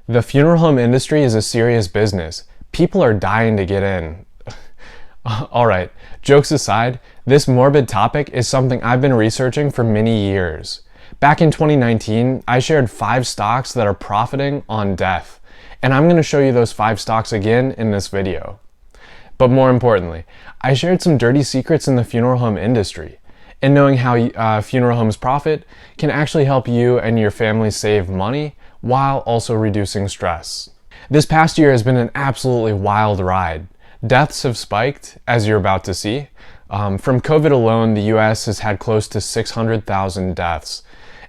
The funeral home industry is a serious business. People are dying to get in. Alright, jokes aside, this morbid topic is something I've been researching for many years. Back in 2019, I shared 5 stocks that are profiting on death, and I'm going to show you those 5 stocks again in this video. But more importantly, I shared some dirty secrets in the funeral home industry, and knowing how funeral homes profit can actually help you and your family save money while also reducing stress. This past year has been an absolutely wild ride. Deaths have spiked, as you're about to see. From COVID alone, the US has had close to 600,000 deaths,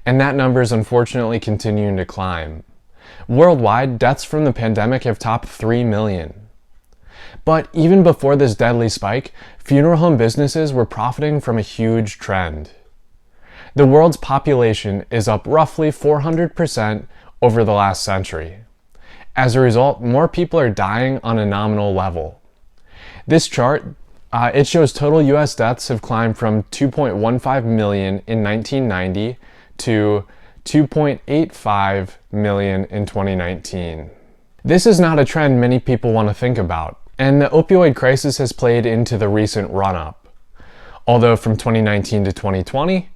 and that number is unfortunately continuing to climb. Worldwide, deaths from the pandemic have topped 3 million. But even before this deadly spike, funeral home businesses were profiting from a huge trend. The world's population is up roughly 400% over the last century. As a result, more people are dying on a nominal level. This chart, it shows total US deaths have climbed from 2.15 million in 1990 to 2.85 million in 2019. This is not a trend many people want to think about, and the opioid crisis has played into the recent run-up. Although from 2019 to 2020,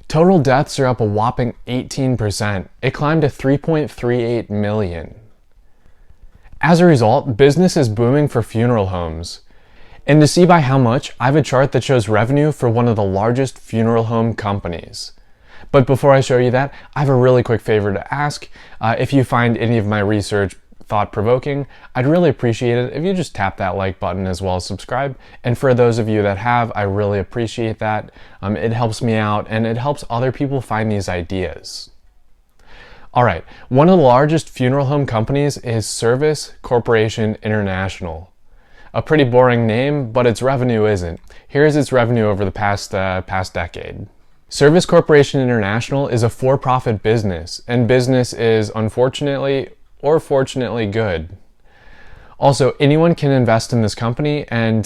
total deaths are up a whopping 18%. It climbed to 3.38 million. As a result, business is booming for funeral homes. And to see by how much, I have a chart that shows revenue for one of the largest funeral home companies. But before I show you that, I have a really quick favor to ask. If you find any of my research thought-provoking, I'd really appreciate it if you just tap that like button as well as subscribe. And for those of you that have, I really appreciate that. It helps me out and it helps other people find these ideas. Alright, one of the largest funeral home companies is Service Corporation International. A pretty boring name, but its revenue isn't. Here's its revenue over the past decade. Service Corporation International is a for-profit business, and business is unfortunately or fortunately good. Also, anyone can invest in this company, and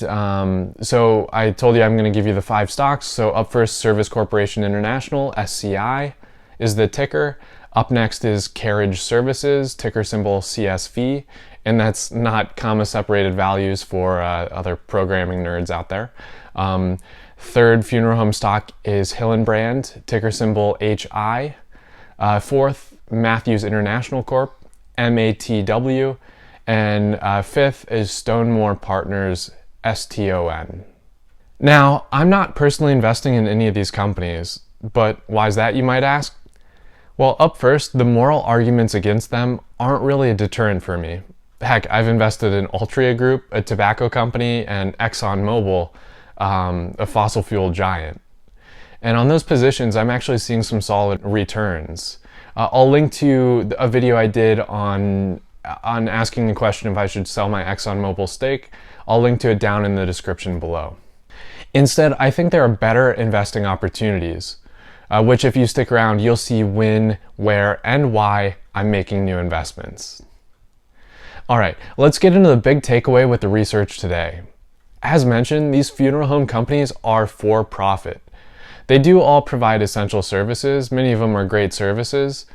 so I told you I'm going to give you the 5 stocks. So up first, Service Corporation International, SCI is the ticker. Up next is Carriage Services, ticker symbol CSV, and that's not comma-separated values for other programming nerds out there. Third funeral home stock is Hillenbrand, ticker symbol HI. Fourth, Matthews International Corp, MATW, and fifth is Stonemore Partners, STON. Now, I'm not personally investing in any of these companies, but why is that, you might ask? Well, up first, the moral arguments against them aren't really a deterrent for me. Heck, I've invested in Altria Group, a tobacco company, and ExxonMobil, a fossil fuel giant. And on those positions, I'm actually seeing some solid returns. I'll link to a video I did on asking the question if I should sell my ExxonMobil stake. I'll link to it down in the description below. Instead, I think there are better investing opportunities, which if you stick around, you'll see when, where, and why I'm making new investments. Alright, let's get into the big takeaway with the research today. As mentioned, these funeral home companies are for profit. They do all provide essential services, many of them are great services,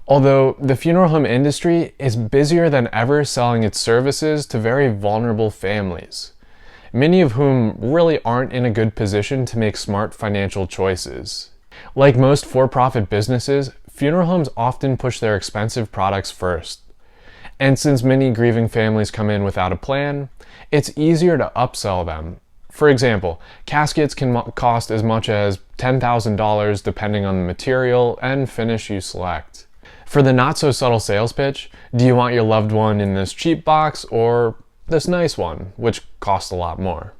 although the funeral home industry is busier than ever selling its services to very vulnerable families, many of whom really aren't in a good position to make smart financial choices. Like most for-profit businesses, funeral homes often push their expensive products first. And since many grieving families come in without a plan, it's easier to upsell them. For example, caskets can cost as much as $10,000 depending on the material and finish you select. For the not-so-subtle sales pitch, do you want your loved one in this cheap box or this nice one, which costs a lot more?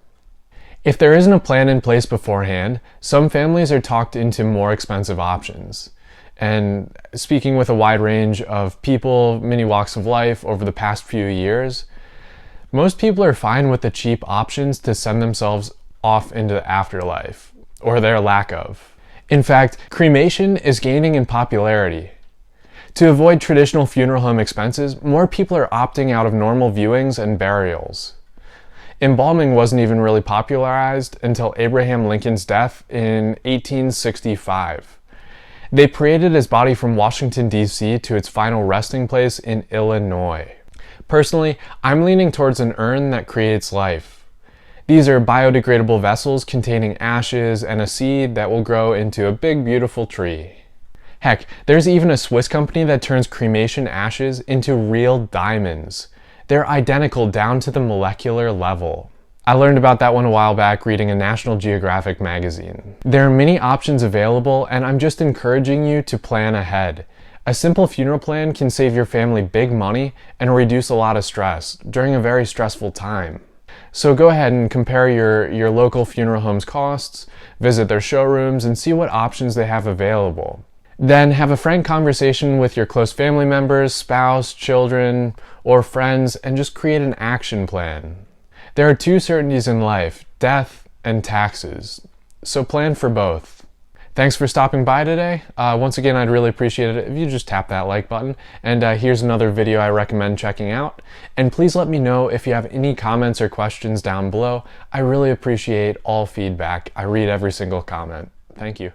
If there isn't a plan in place beforehand, some families are talked into more expensive options. And speaking with a wide range of people, many walks of life over the past few years, most people are fine with the cheap options to send themselves off into the afterlife, or their lack of. In fact, cremation is gaining in popularity. To avoid traditional funeral home expenses, more people are opting out of normal viewings and burials. Embalming wasn't even really popularized until Abraham Lincoln's death in 1865. They paraded his body from Washington, D.C. to its final resting place in Illinois. Personally, I'm leaning towards an urn that creates life. These are biodegradable vessels containing ashes and a seed that will grow into a big, beautiful tree. Heck, there's even a Swiss company that turns cremation ashes into real diamonds. They're identical down to the molecular level. I learned about that one a while back reading a National Geographic magazine. There are many options available, and I'm just encouraging you to plan ahead. A simple funeral plan can save your family big money and reduce a lot of stress during a very stressful time. So go ahead and compare your local funeral home's costs, visit their showrooms, and see what options they have available. Then have a frank conversation with your close family members, spouse, children, or friends, and just create an action plan. There are two certainties in life, death and taxes. So plan for both. Thanks for stopping by today. Once again, I'd really appreciate it if you just tap that like button. And here's another video I recommend checking out. And please let me know if you have any comments or questions down below. I really appreciate all feedback. I read every single comment. Thank you.